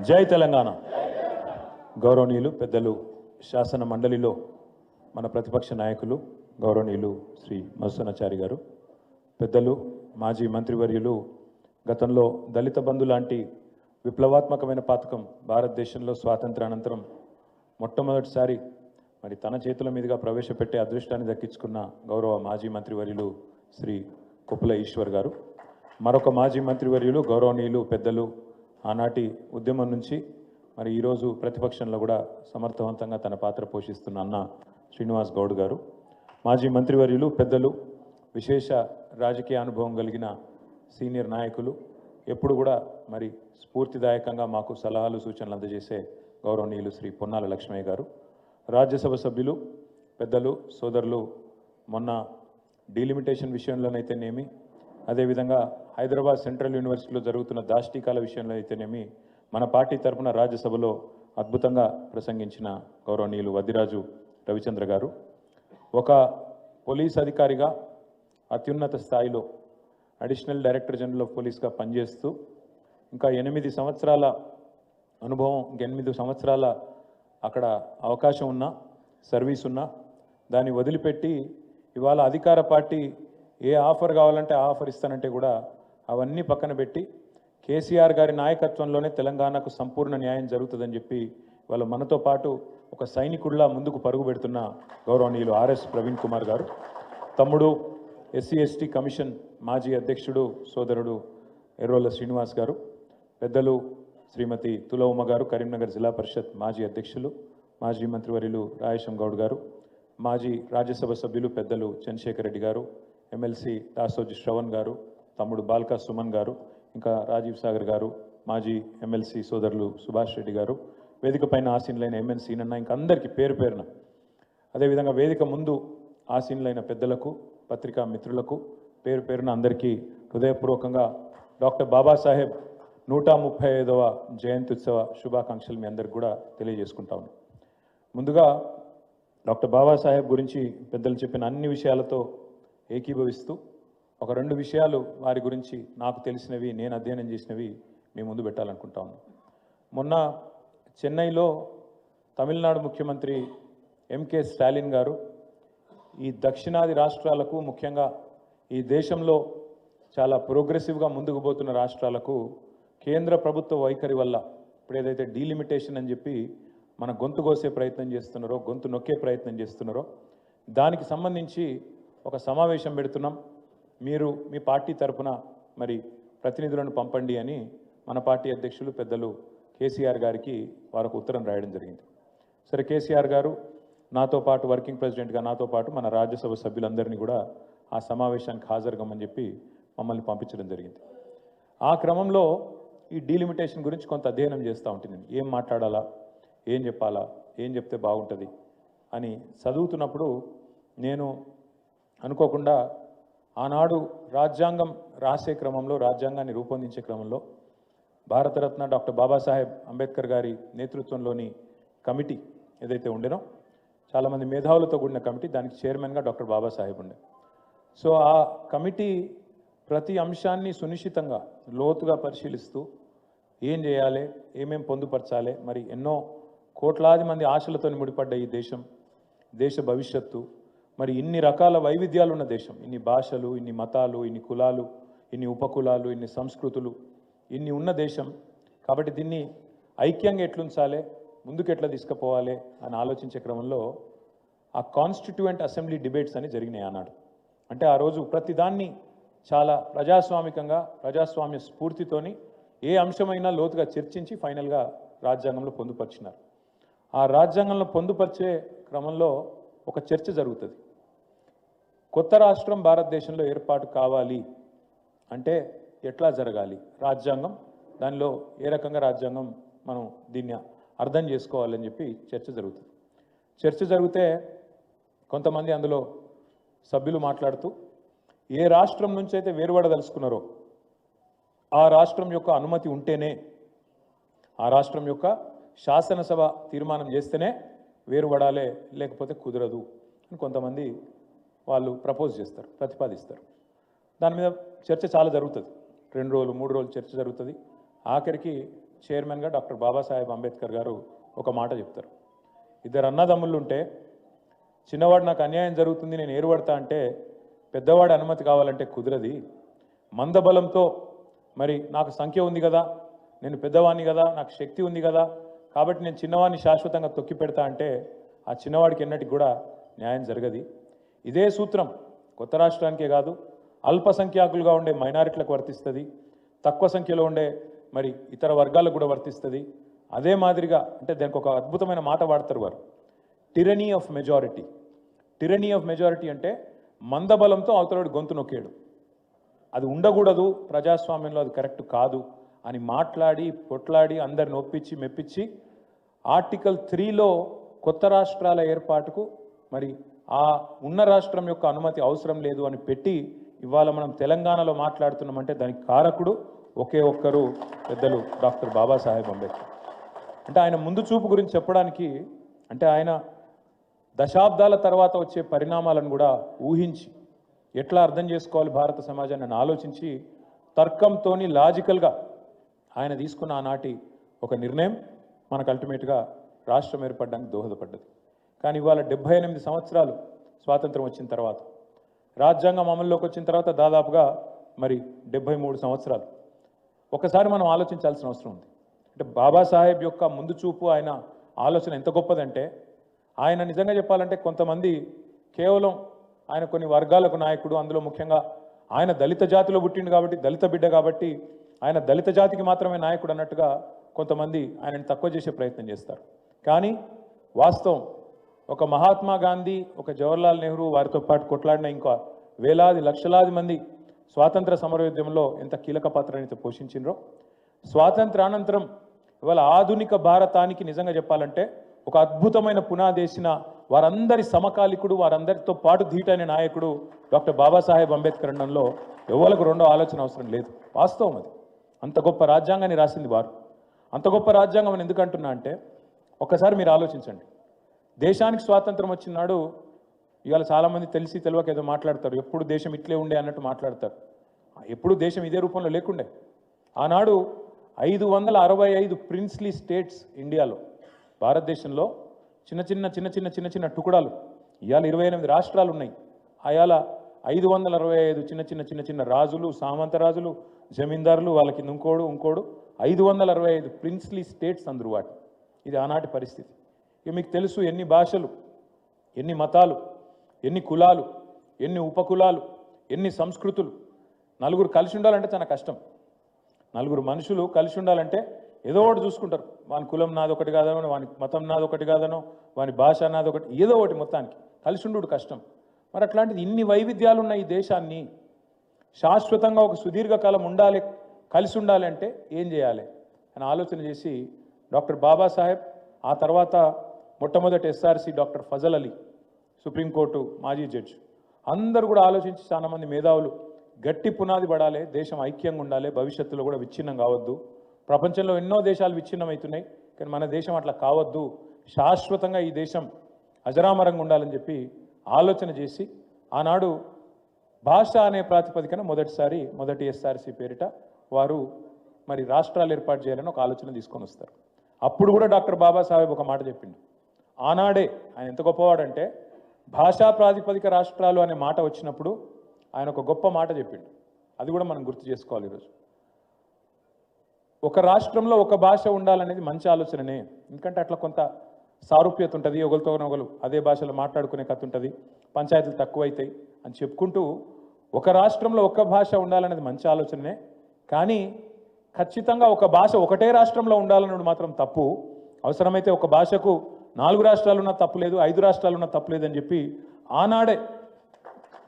జై తెలంగాణ. గౌరవనీయులు పెద్దలు శాసన మండలిలో మన ప్రతిపక్ష నాయకులు గౌరవనీయులు శ్రీ మధుసూదనాచారి గారు, పెద్దలు మాజీ మంత్రివర్యులు, గతంలో దళిత బంధు లాంటి విప్లవాత్మకమైన పథకం భారతదేశంలో స్వాతంత్రానంతరం మొట్టమొదటిసారి మరి తన చేతుల మీదుగా ప్రవేశపెట్టే అదృష్టాన్ని దక్కించుకున్న గౌరవ మాజీ మంత్రివర్యులు శ్రీ కొప్పుల ఈశ్వర్ గారు, మరొక మాజీ మంత్రివర్యులు గౌరవనీయులు పెద్దలు ఆనాటి ఉద్యమం నుంచి మరి ఈరోజు ప్రతిపక్షంలో కూడా సమర్థవంతంగా తన పాత్ర పోషిస్తున్న అన్న శ్రీనివాస్ గౌడ్ గారు, మాజీ మంత్రివర్యులు పెద్దలు, విశేష రాజకీయ అనుభవం కలిగిన సీనియర్ నాయకులు, ఎప్పుడు కూడా మరి స్ఫూర్తిదాయకంగా మాకు సలహాలు సూచనలు అందజేసే గౌరవనీయులు శ్రీ పొన్నాల లక్ష్మయ్య గారు, రాజ్యసభ సభ్యులు పెద్దలు సోదరులు, మొన్న డీలిమిటేషన్ విషయంలోనైతేనేమి, అదేవిధంగా హైదరాబాద్ సెంట్రల్ యూనివర్సిటీలో జరుగుతున్న దాష్టీకాల విషయంలో అయితేనేమి మన పార్టీ తరఫున రాజ్యసభలో అద్భుతంగా ప్రసంగించిన గౌరవనీయులు వద్దిరాజు రవిచంద్ర గారు, ఒక పోలీస్ అధికారిగా అత్యున్నత స్థాయిలో అడిషనల్ డైరెక్టర్ జనరల్ ఆఫ్ పోలీస్గా పనిచేస్తూ ఇంకా 8 సంవత్సరాల అనుభవం, 8 సంవత్సరాల అక్కడ అవకాశం ఉన్నా, సర్వీస్ ఉన్నా దాన్ని వదిలిపెట్టి ఇవాళ అధికార పార్టీ ఏ ఆఫర్ కావాలంటే ఆ ఆఫర్ ఇస్తానంటే కూడా అవన్నీ పక్కన పెట్టి కేసీఆర్ గారి నాయకత్వంలోనే తెలంగాణకు సంపూర్ణ న్యాయం జరుగుతుందని చెప్పి వాళ్ళ మనతో పాటు ఒక సైనికుడిలా ముందుకు పరుగు పెడుతున్న గౌరవనీయులు ఆర్ఎస్ ప్రవీణ్ కుమార్ గారు, తమ్ముడు ఎస్సీ ఎస్టీ కమిషన్ మాజీ అధ్యక్షుడు సోదరుడు ఎర్రోల శ్రీనివాస్ గారు, పెద్దలు శ్రీమతి తుల ఉమ గారు, కరీంనగర్ జిల్లా పరిషత్ మాజీ అధ్యక్షులు, మాజీ మంత్రివర్యులు రాయేశం గౌడ్ గారు, మాజీ రాజ్యసభ సభ్యులు పెద్దలు చంద్రశేఖర్ రెడ్డి గారు, ఎమ్మెల్సీ దాసోజి శ్రవణ్ గారు, తమ్ముడు బాల్కా సుమన్ గారు, ఇంకా రాజీవ్ సాగర్ గారు, మాజీ ఎమ్మెల్సీ సోదరులు సుభాష్ రెడ్డి గారు, వేదిక పైన ఆసీనులైన ఎంఎన్సీ నన్న ఇంకా అందరికీ పేరు పేరున, అదేవిధంగా వేదిక ముందు ఆసీనులైన పెద్దలకు, పత్రికా మిత్రులకు పేరు పేరున అందరికీ హృదయపూర్వకంగా డాక్టర్ బాబాసాహెబ్ 135వ జయంత్యుత్సవ శుభాకాంక్షలు మీ అందరికి కూడా తెలియజేసుకుంటా ఉన్నాం. ముందుగా డాక్టర్ బాబాసాహెబ్ గురించి పెద్దలు చెప్పిన అన్ని విషయాలతో ఏకీభవిస్తూ ఒక 2 విషయాలు వారి గురించి నాకు తెలిసినవి, నేను అధ్యయనం చేసినవి మీ ముందు పెట్టాలనుకుంటా ఉన్నాను. మొన్న చెన్నైలో తమిళనాడు ముఖ్యమంత్రి ఎంకే స్టాలిన్ గారు ఈ దక్షిణాది రాష్ట్రాలకు, ముఖ్యంగా ఈ దేశంలో చాలా ప్రోగ్రెసివ్గా ముందుకు పోతున్న రాష్ట్రాలకు కేంద్ర ప్రభుత్వ వైఖరి వల్ల ఇప్పుడు ఏదైతే డీలిమిటేషన్ అని చెప్పి మన గొంతు కోసే ప్రయత్నం చేస్తున్నారో, గొంతు నొక్కే ప్రయత్నం చేస్తున్నారో దానికి సంబంధించి ఒక సమావేశం పెడుతున్నాం, మీరు మీ పార్టీ తరఫున మరి ప్రతినిధులను పంపండి అని మన పార్టీ అధ్యక్షులు పెద్దలు కేసీఆర్ గారికి వారికి ఉత్తరం రాయడం జరిగింది. సరే, కేసీఆర్ గారు నాతో పాటు వర్కింగ్ ప్రెసిడెంట్గా నాతో పాటు మన రాజ్యసభ సభ్యులందరినీ కూడా ఆ సమావేశానికి హాజరుగమ్మని చెప్పి మమ్మల్ని పంపించడం జరిగింది. ఆ క్రమంలో ఈ డీలిమిటేషన్ గురించి కొంత అధ్యయనం చేస్తూ ఉంటుంది. ఏం మాట్లాడాలా, ఏం చెప్పాలా, ఏం చెప్తే బాగుంటుంది అని చదువుతున్నప్పుడు నేను అనుకోకుండా ఆనాడు రాజ్యాంగం రాసే క్రమంలో, రాజ్యాంగాన్ని రూపొందించే క్రమంలో భారతరత్న డాక్టర్ బాబాసాహెబ్ అంబేద్కర్ గారి నేతృత్వంలోని కమిటీ ఏదైతే ఉండేనో, చాలామంది మేధావులతో కూడిన కమిటీ, దానికి చైర్మన్గా డాక్టర్ బాబాసాహెబ్ ఉండే. సో ఆ కమిటీ ప్రతి అంశాన్ని సునిశ్చితంగా లోతుగా పరిశీలిస్తూ ఏం చేయాలి, ఏమేం పొందుపరచాలి, మరి ఎన్నో కోట్లాది మంది ఆశలతో ముడిపడ్డ ఈ దేశ భవిష్యత్తు, మరి ఇన్ని రకాల వైవిధ్యాలు ఉన్న దేశం, ఇన్ని భాషలు, ఇన్ని మతాలు, ఇన్ని కులాలు, ఇన్ని ఉపకులాలు, ఇన్ని సంస్కృతులు, ఇన్ని ఉన్న దేశం కాబట్టి దీన్ని ఐక్యంగా ఎట్లుంచాలి, ముందుకు ఎట్లా తీసుకుపోవాలి అని ఆలోచించే క్రమంలో ఆ కాన్స్టిట్యూయెంట్ అసెంబ్లీ డిబేట్స్ అని జరిగినాయి ఆనాడు. అంటే ఆ రోజు ప్రతిదాన్ని చాలా ప్రజాస్వామికంగా, ప్రజాస్వామ్య స్ఫూర్తితోని ఏ అంశమైనా లోతుగా చర్చించి ఫైనల్గా రాజ్యాంగంలో పొందుపరిచినారు. ఆ రాజ్యాంగంలో పొందుపరిచే క్రమంలో ఒక చర్చ జరుగుతుంది. కొత్త రాష్ట్రం భారతదేశంలో ఏర్పాటు కావాలి అంటే ఎట్లా జరగాలి, రాజ్యాంగం దానిలో ఏ రకంగా రాజ్యాంగం మనం దీన్ని అర్థం చేసుకోవాలని చెప్పి చర్చ జరుగుతుంది. చర్చ జరిగితే కొంతమంది అందులో సభ్యులు మాట్లాడుతూ ఏ రాష్ట్రం నుంచి అయితే వేరుపడదలుచుకున్నారో ఆ రాష్ట్రం యొక్క అనుమతి ఉంటేనే, ఆ రాష్ట్రం యొక్క శాసనసభ తీర్మానం చేస్తేనే వేరుపడాలి, లేకపోతే కుదరదు అని కొంతమంది వాళ్ళు ప్రపోజ్ చేస్తారు, ప్రతిపాదిస్తారు. దాని మీద చర్చ చాలా జరుగుతుంది. 2 రోజులు 3 రోజులు చర్చ జరుగుతుంది. ఆఖరికి చైర్మన్గా డాక్టర్ బాబాసాహెబ్ అంబేద్కర్ గారు ఒక మాట చెప్తారు. ఇద్దరు అన్నదమ్ముళ్ళు ఉంటే చిన్నవాడు నాకు అన్యాయం జరుగుతుంది నేను ఏరుపడతా అంటే పెద్దవాడి అనుమతి కావాలంటే కుదరది. మందబలంతో మరి నాకు సంఖ్య ఉంది కదా, నేను పెద్దవాడిని కదా, నాకు శక్తి ఉంది కదా, కాబట్టి నేను చిన్నవాడిని శాశ్వతంగా తొక్కి పెడతా అంటే ఆ చిన్నవాడికి ఎన్నటికి కూడా న్యాయం జరగది. ఇదే సూత్రం కొత్త రాష్ట్రానికే కాదు, అల్పసంఖ్యాకులుగా ఉండే మైనారిటీలకు వర్తిస్తుంది, తక్కువ సంఖ్యలో ఉండే మరి ఇతర వర్గాలకు కూడా వర్తిస్తుంది. అదే మాదిరిగా అంటే దానికి ఒక అద్భుతమైన మాట వాడతారు వారు, టిరనీ ఆఫ్ మెజారిటీ. టిరనీ ఆఫ్ మెజారిటీ అంటే మందబలంతో అవతలవాడి గొంతు నొక్కేడు. అది ఉండకూడదు, ప్రజాస్వామ్యంలో అది కరెక్ట్ కాదు అని మాట్లాడి పొట్లాడి అందరిని ఒప్పించి మెప్పించి ఆర్టికల్ 3లో కొత్త రాష్ట్రాల ఏర్పాటుకు మరి ఆ ఉన్న రాష్ట్రం యొక్క అనుమతి అవసరం లేదు అని పెట్టి ఇవాళ మనం తెలంగాణలో మాట్లాడుతున్నామంటే దానికి కారకుడు ఒకే ఒక్కరు పెద్దలు డాక్టర్ బాబాసాహెబ్ అంబేద్కర్. అంటే ఆయన ముందు చూపు గురించి చెప్పడానికి అంటే ఆయన దశాబ్దాల తర్వాత వచ్చే పరిణామాలను కూడా ఊహించి ఎట్లా అర్థం చేసుకోవాలి భారత సమాజాన్ని ఆలోచించి తర్కంతోని లాజికల్గా ఆయన తీసుకున్న ఆనాటి ఒక నిర్ణయం మనకు అల్టిమేట్గా రాష్ట్రం ఏర్పడడానికి దోహదపడ్డది. కానీ ఇవాళ 78 సంవత్సరాలు స్వాతంత్రం వచ్చిన తర్వాత, రాజ్యాంగం అమల్లోకి వచ్చిన తర్వాత దాదాపుగా మరి 73 సంవత్సరాలు. ఒకసారి మనం ఆలోచించాల్సిన అవసరం ఉంది. అంటే బాబాసాహెబ్ యొక్క ముందు చూపు, ఆయన ఆలోచన ఎంత గొప్పదంటే ఆయన నిజంగా చెప్పాలంటే కొంతమంది కేవలం ఆయన కొన్ని వర్గాలకు నాయకుడు, అందులో ముఖ్యంగా ఆయన దళిత జాతిలో పుట్టిండు కాబట్టి, దళిత బిడ్డ కాబట్టి ఆయన దళిత జాతికి మాత్రమే నాయకుడు అన్నట్టుగా కొంతమంది ఆయనని తక్కువ చేసే ప్రయత్నం చేస్తారు. కానీ వాస్తవం ఒక మహాత్మా గాంధీ, ఒక జవహర్లాల్ నెహ్రూ, వారితో పాటు కొట్లాడిన ఇంకా వేలాది లక్షలాది మంది స్వాతంత్ర సమరోద్యమంలో ఎంత కీలక పాత్రని పోషించినరో, స్వాతంత్రానంతరం ఇవాళ ఆధునిక భారతానికి నిజంగా చెప్పాలంటే ఒక అద్భుతమైన పునాదేసిన వారందరి సమకాలికుడు, వారందరితో పాటు ధీటైన నాయకుడు డాక్టర్ బాబాసాహెబ్ అంబేద్కర్ అనడంలో ఎవరికి రెండో ఆలోచన అవసరం లేదు. వాస్తవం అది. అంత గొప్ప రాజ్యాంగాన్ని రాసింది వారు. అంత గొప్ప రాజ్యాంగం అని ఎందుకంటున్నా అంటే ఒక్కసారి మీరు ఆలోచించండి. దేశానికి స్వాతంత్రం వచ్చినాడు ఇవాళ చాలామంది తెలిసి తెలియక ఏదో మాట్లాడతారు, ఎప్పుడు దేశం ఇట్లే ఉండే అన్నట్టు మాట్లాడతారు. ఎప్పుడు దేశం ఇదే రూపంలో లేకుండే. ఆనాడు 565 ప్రిన్స్లీ స్టేట్స్ ఇండియాలో, భారతదేశంలో చిన్న చిన్న టుకుడాలు. ఇవాళ 28 రాష్ట్రాలు ఉన్నాయి. అయాల 565 చిన్న చిన్న రాజులు, సామంత రాజులు, జమీందారులు, వాళ్ళ కింద ఇంకోడు 565 ప్రిన్స్లీ స్టేట్స్ అందరు వాటి. ఇది ఆనాటి పరిస్థితి. ఇక మీకు తెలుసు ఎన్ని భాషలు, ఎన్ని మతాలు, ఎన్ని కులాలు, ఎన్ని ఉపకులాలు, ఎన్ని సంస్కృతులు. నలుగురు కలిసి ఉండాలంటే చాలా కష్టం. నలుగురు మనుషులు కలిసి ఉండాలంటే ఏదో ఒకటి చూసుకుంటారు. వాని కులం నాదొకటి కాదనో, వాని మతం నాదొకటి కాదనో, వాని భాష నాదొకటి, ఏదో ఒకటి మొత్తానికి కలిసి ఉండు కష్టం. మరి అట్లాంటిది ఇన్ని వైవిధ్యాలు ఉన్న ఈ దేశాన్ని శాశ్వతంగా ఒక సుదీర్ఘకాలం ఉండాలి, కలిసి ఉండాలి అంటే ఏం చేయాలి అని ఆలోచన చేసి డాక్టర్ బాబాసాహెబ్, ఆ తర్వాత మొట్టమొదటి SRC doctor Fazal Ali, supreme court మాజీ జడ్జి, అందరూ కూడా ఆలోచించి చాలామంది మేధావులు గట్టి పునాది పడాలి, దేశం ఐక్యంగా ఉండాలి, భవిష్యత్తులో కూడా విచ్ఛిన్నం కావద్దు. ప్రపంచంలో ఎన్నో దేశాలు విచ్ఛిన్నం అవుతున్నాయి, కానీ మన దేశం అట్లా కావద్దు, శాశ్వతంగా ఈ దేశం అజరామరంగా ఉండాలని చెప్పి ఆలోచన చేసి ఆనాడు భాష అనే ప్రాతిపదికన మొదటి ఎస్ఆర్సి పేరిట వారు మరి రాష్ట్రాలు ఏర్పాటు చేయాలని ఒక ఆలోచన తీసుకొని వస్తారు. అప్పుడు కూడా డాక్టర్ బాబాసాహెబ్ ఒక మాట చెప్పిండు. ఆనాడే ఆయన ఎంత గొప్పవాడంటే భాషా ప్రాతిపదిక రాష్ట్రాలు అనే మాట వచ్చినప్పుడు ఆయన ఒక గొప్ప మాట చెప్పిండు. అది కూడా మనం గుర్తు చేసుకోవాలి ఈరోజు. ఒక రాష్ట్రంలో ఒక భాష ఉండాలనేది మంచి ఆలోచననే, ఎందుకంటే అట్లా కొంత సారూప్యత ఉంటుంది, ఒకరితో ఒకరు అదే భాషలో మాట్లాడుకునే కథ ఉంటుంది, పంచాయతీలు తక్కువైతాయి అని చెప్పుకుంటూ ఒక రాష్ట్రంలో ఒక భాష ఉండాలనేది మంచి ఆలోచననే. కానీ ఖచ్చితంగా ఒక భాష ఒకటే రాష్ట్రంలో ఉండాలన్నది మాత్రం తప్పు. అవసరమైతే ఒక భాషకు 4 రాష్ట్రాలున్నా తప్పులేదు, 5 రాష్ట్రాలున్నా తప్పులేదని చెప్పి ఆనాడే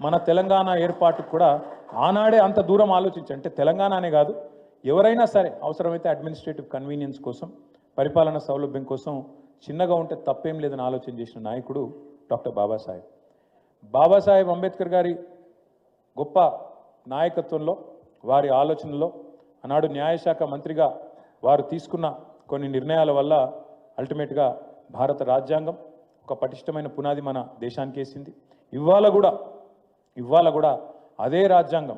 మన తెలంగాణ ఏర్పాటుకు కూడా ఆనాడే అంత దూరం ఆలోచించి, అంటే తెలంగాణనే కాదు ఎవరైనా సరే అవసరమైతే అడ్మినిస్ట్రేటివ్ కన్వీనియన్స్ కోసం, పరిపాలన సౌలభ్యం కోసం చిన్నగా ఉంటే తప్పేం లేదని ఆలోచన చేసిన నాయకుడు డాక్టర్ బాబాసాహెబ్. బాబాసాహెబ్ అంబేద్కర్ గారి గొప్ప నాయకత్వంలో, వారి ఆలోచనలో ఆనాడు న్యాయశాఖ మంత్రిగా వారు తీసుకున్న కొన్ని నిర్ణయాల వల్ల అల్టిమేట్గా భారత రాజ్యాంగం ఒక పటిష్టమైన పునాది మన దేశానికి వేసింది. ఇవాళ కూడా అదే రాజ్యాంగం,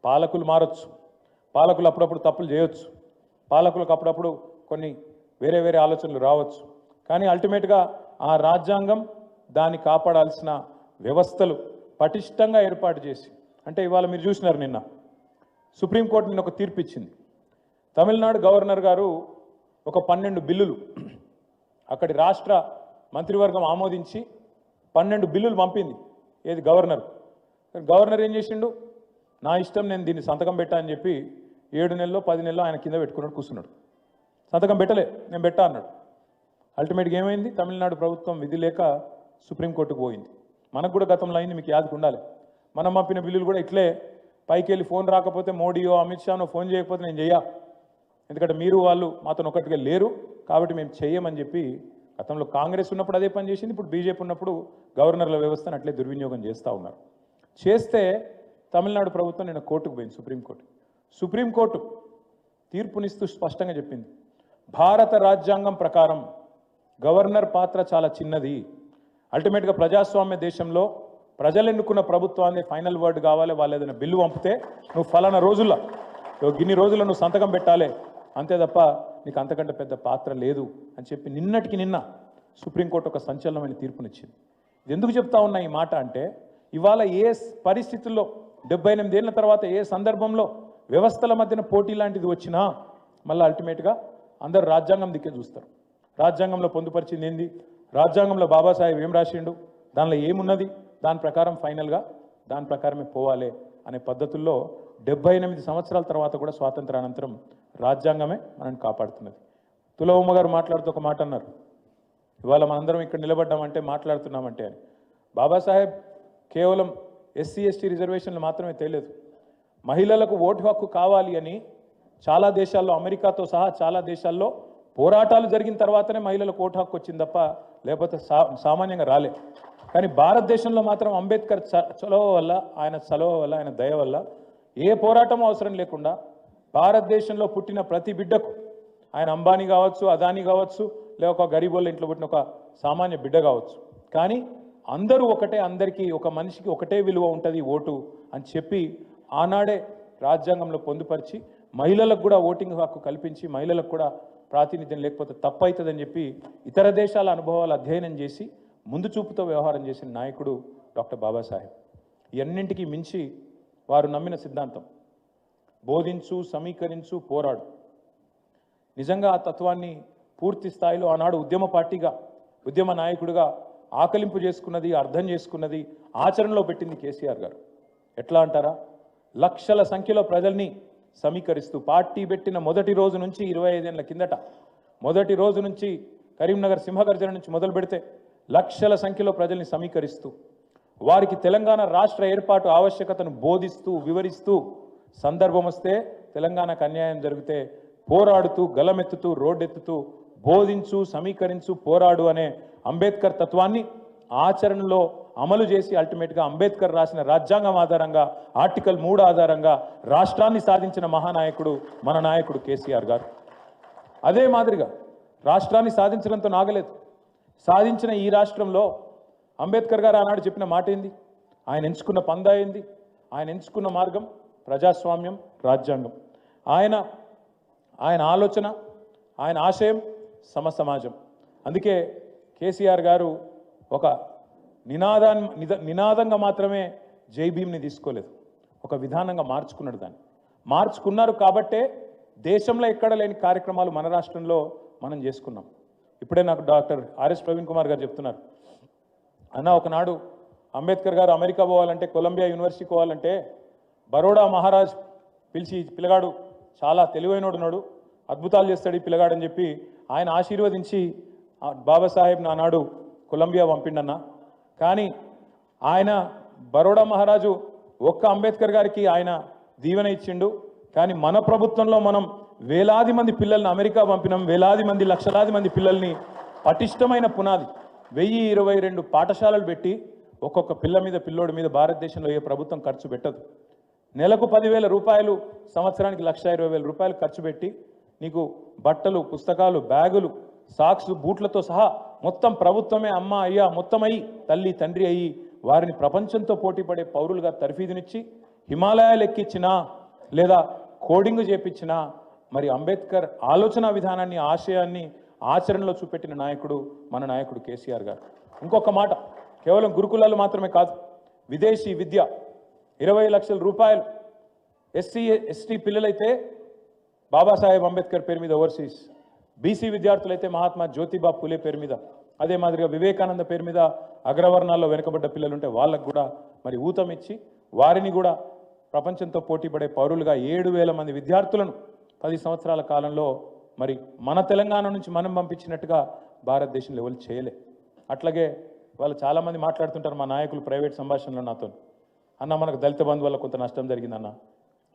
పాలకులు మారచ్చు, పాలకులు అప్పుడప్పుడు తప్పులు చేయొచ్చు, పాలకులకు అప్పుడప్పుడు కొన్ని వేరే వేరే ఆలోచనలు రావచ్చు. కానీ అల్టిమేట్గా ఆ రాజ్యాంగం దాన్ని కాపాడాల్సిన వ్యవస్థలు పటిష్టంగా ఏర్పాటు చేసి, అంటే ఇవాళ మీరు చూసినారు నిన్న సుప్రీంకోర్టు నిన్న ఒక తీర్పు ఇచ్చింది. తమిళనాడు గవర్నర్ గారు ఒక 12 బిల్లులు అక్కడి రాష్ట్ర మంత్రివర్గం ఆమోదించి 12 బిల్లులు పంపింది. ఏది గవర్నర్ గవర్నర్ ఏం చేసిండు, నా ఇష్టం నేను దీన్ని సంతకం పెట్టా అని చెప్పి 7 నెలల్లో 10 నెలల్లో ఆయన కింద పెట్టుకున్నాడు, కూర్చున్నాడు. సంతకం పెట్టలే, నేను పెట్టా అన్నాడు. అల్టిమేట్గా ఏమైంది, తమిళనాడు ప్రభుత్వం విధి లేక సుప్రీంకోర్టుకు పోయింది. మనకు కూడా గతంలో అయింది, మీకు యాదకు ఉండాలి. మనం పంపిన బిల్లులు కూడా ఇట్లే పైకి వెళ్ళి ఫోన్ రాకపోతే మోడీయో అమిత్ షానో ఫోన్ చేయకపోతే నేను చెయ్యా, ఎందుకంటే మీరు వాళ్ళు మాతో ఒకటిగా లేరు కాబట్టి మేము చెయ్యమని చెప్పి గతంలో కాంగ్రెస్ ఉన్నప్పుడు అదే పని చేసింది. ఇప్పుడు బీజేపీ ఉన్నప్పుడు గవర్నర్ల వ్యవస్థను అట్లే దుర్వినియోగం చేస్తూ ఉన్నారు. చేస్తే తమిళనాడు ప్రభుత్వం నిన్న కోర్టుకు పోయింది, సుప్రీంకోర్టు తీర్పునిస్తూ స్పష్టంగా చెప్పింది, భారత రాజ్యాంగం ప్రకారం గవర్నర్ పాత్ర చాలా చిన్నది. అల్టిమేట్గా ప్రజాస్వామ్య దేశంలో ప్రజలు ఎన్నుకున్న ప్రభుత్వాన్ని ఫైనల్ వర్డ్ కావాలి. వాళ్ళు ఏదైనా బిల్లు పంపితే నువ్వు ఫలానా రోజుల్లో గిన్ని రోజుల్లో నువ్వు సంతకం పెట్టాలి, అంతే తప్ప నీకు అంతకంటే పెద్ద పాత్ర లేదు అని చెప్పి నిన్నటికి నిన్న సుప్రీంకోర్టు ఒక సంచలనమైన తీర్పునిచ్చింది. ఇది ఎందుకు చెప్తా ఉన్నా ఈ మాట అంటే, ఇవాళ ఏ పరిస్థితుల్లో 78 ఏళ్ల తర్వాత ఏ సందర్భంలో వ్యవస్థల మధ్యన పోటీ లాంటిది వచ్చినా మళ్ళీ అల్టిమేట్గా అందరూ రాజ్యాంగం దిక్కే చూస్తారు. రాజ్యాంగంలో పొందుపరిచింది ఏంది, రాజ్యాంగంలో బాబాసాహెబ్ ఏం రాసిండు, దానిలో ఏమున్నది, దాని ప్రకారం ఫైనల్గా దాని ప్రకారమే పోవాలి అనే పద్ధతుల్లో 78 సంవత్సరాల తర్వాత కూడా స్వాతంత్రానంతరం రాజ్యాంగమే మనల్ని కాపాడుతున్నది. తులవమ్మ గారు మాట్లాడుతూ ఒక మాట అన్నారు, ఇవాళ మనందరం ఇక్కడ నిలబడ్డామంటే మాట్లాడుతున్నామంటే అని. బాబాసాహెబ్ కేవలం ఎస్సీ ఎస్టీ రిజర్వేషన్లు మాత్రమే తేలేదు, మహిళలకు ఓటు హక్కు కావాలి అని చాలా దేశాల్లో, అమెరికాతో సహా చాలా దేశాల్లో పోరాటాలు జరిగిన తర్వాతనే మహిళలకు ఓటు హక్కు వచ్చింది తప్ప లేకపోతే సామాన్యంగా రాలే. కానీ భారతదేశంలో మాత్రం అంబేద్కర్ చొలవ వల్ల, ఆయన దయ వల్ల ఏ పోరాటం అవసరం లేకుండా భారతదేశంలో పుట్టిన ప్రతి బిడ్డకు, ఆయన అంబానీ కావచ్చు, అదానీ కావచ్చు, లేక ఒక గరీబోళ్ళ ఇంట్లో పుట్టిన ఒక సామాన్య బిడ్డ కావచ్చు, కానీ అందరూ ఒకటే, అందరికీ ఒక మనిషికి ఒకటే విలువ ఉంటుంది ఓటు అని చెప్పి ఆనాడే రాజ్యాంగంలో పొందుపరిచి మహిళలకు కూడా ఓటింగ్ హక్కు కల్పించి మహిళలకు కూడా ప్రాతినిధ్యం లేకపోతే తప్పవుతుందని చెప్పి ఇతర దేశాల అనుభవాలు అధ్యయనం చేసి ముందు చూపుతో వ్యవహారం చేసిన నాయకుడు డాక్టర్ బాబాసాహెబ్. ఇవన్నింటికీ మించి వారు నమ్మిన సిద్ధాంతం బోధించు, సమీకరించు, పోరాడు. నిజంగా ఆ తత్వాన్ని పూర్తి స్థాయిలో ఆనాడు ఉద్యమ పార్టీగా, ఉద్యమ నాయకుడిగా ఆకలింపు చేసుకున్నది, అర్థం చేసుకున్నది, ఆచరణలో పెట్టింది కేసీఆర్ గారు. ఎట్లా అంటారా, లక్షల సంఖ్యలో ప్రజల్ని సమీకరిస్తూ పార్టీ పెట్టిన మొదటి రోజు నుంచి 25 ఏళ్ల కిందట మొదటి రోజు నుంచి కరీంనగర్ సింహగర్జన నుంచి మొదలు పెడితే లక్షల సంఖ్యలో ప్రజల్ని సమీకరిస్తూ వారికి తెలంగాణ రాష్ట్ర ఏర్పాటు ఆవశ్యకతను బోధిస్తూ, వివరిస్తూ, సందర్భం వస్తే తెలంగాణకు అన్యాయం జరిగితే పోరాడుతూ, గలమెత్తుతూ, రోడ్డెత్తుతూ బోధించు, సమీకరించు, పోరాడు అనే అంబేద్కర్ తత్వాన్ని ఆచరణలో అమలు చేసి అల్టిమేట్గా అంబేద్కర్ రాసిన రాజ్యాంగం ఆధారంగా ఆర్టికల్ 3 ఆధారంగా రాష్ట్రాన్ని సాధించిన మహానాయకుడు మన నాయకుడు కేసీఆర్ గారు. అదే మాదిరిగా రాష్ట్రాన్ని సాధించడంతో నాగలేదు, సాధించిన ఈ రాష్ట్రంలో అంబేద్కర్ గారు ఆనాడు చెప్పిన మాట ఏంది, ఆయన ఎంచుకున్న పందా ఏంది, ఆయన ఎంచుకున్న మార్గం ప్రజాస్వామ్యం, రాజ్యాంగం. ఆయన ఆలోచన, ఆయన ఆశయం సమసమాజం. అందుకే కేసీఆర్ గారు ఒక నినాదంగా మాత్రమే జై భీమ్ని తీసుకోలేదు, ఒక విధానంగా మార్చుకున్నాడు. దాన్ని మార్చుకున్నారు కాబట్టే దేశంలో ఎక్కడ లేని కార్యక్రమాలు మన రాష్ట్రంలో మనం చేసుకున్నాం. ఇప్పుడే నాకు డాక్టర్ ఆర్ఎస్ ప్రవీణ్ కుమార్ గారు చెప్తున్నారు, అన్న ఒకనాడు అంబేద్కర్ గారు అమెరికా పోవాలంటే, కొలంబియా యూనివర్సిటీకి పోవాలంటే బరోడా మహారాజ్ పిలిచి, పిల్లగాడు చాలా తెలివైనడున్నాడు, అద్భుతాలు చేస్తాడు ఈ పిల్లగాడని చెప్పి ఆయన ఆశీర్వదించి బాబాసాహెబ్ నానాడు కొలంబియా పంపిండన్న. కానీ ఆయన బరోడా మహారాజు ఒక్క అంబేద్కర్ గారికి ఆయన దీవెన ఇచ్చిండు. కానీ మన ప్రభుత్వంలో మనం వేలాది మంది పిల్లల్ని అమెరికా పంపినాం, వేలాది మంది, లక్షలాది మంది పిల్లల్ని పటిష్టమైన పునాది 1022 పాఠశాలలు పెట్టి ఒక్కొక్క పిల్లోడి మీద భారతదేశంలో ఏ ప్రభుత్వం ఖర్చు పెట్టదు. నెలకు 10,000 రూపాయలు, సంవత్సరానికి 1,20,000 రూపాయలు ఖర్చు పెట్టి నీకు బట్టలు, పుస్తకాలు, బ్యాగులు, సాక్స్, బూట్లతో సహా మొత్తం ప్రభుత్వమే అమ్మ అయ్యా మొత్తం అయ్యి తల్లి తండ్రి అయ్యి వారిని ప్రపంచంతో పోటీపడే పౌరులుగా తర్ఫీదునిచ్చి హిమాలయాలు ఎక్కించినా లేదా కోడింగ్ చేపించినా మరి అంబేద్కర్ ఆలోచన విధానాన్ని ఆశయాన్ని ఆచరణలో చూపెట్టిన నాయకుడు మన నాయకుడు కేసీఆర్ గారు. ఇంకొక మాట, కేవలం గురుకులాలు మాత్రమే కాదు, విదేశీ విద్య 20 లక్షల రూపాయలు ఎస్సీ ఎస్టీ పిల్లలైతే బాబాసాహెబ్ అంబేద్కర్ పేరు మీద ఓవర్సీస్, బీసీ విద్యార్థులైతే మహాత్మా జ్యోతిబా పూలే పేరు మీద, అదే మాదిరిగా వివేకానంద పేరు మీద అగ్రవర్ణాల్లో వెనుకబడ్డ పిల్లలుంటే వాళ్ళకు కూడా మరి ఊతం ఇచ్చి వారిని కూడా ప్రపంచంతో పోటీపడే పౌరులుగా 7,000 మంది విద్యార్థులను 10 సంవత్సరాల కాలంలో మరి మన తెలంగాణ నుంచి మనం పంపించినట్టుగా భారతదేశంలో ఎవరు చేయలే. అట్లాగే వాళ్ళు చాలామంది మాట్లాడుతుంటారు మా నాయకులు ప్రైవేట్ సంభాషణలో నాతో, అన్న మనకు దళిత బంధు వల్ల కొంత నష్టం జరిగిందన్న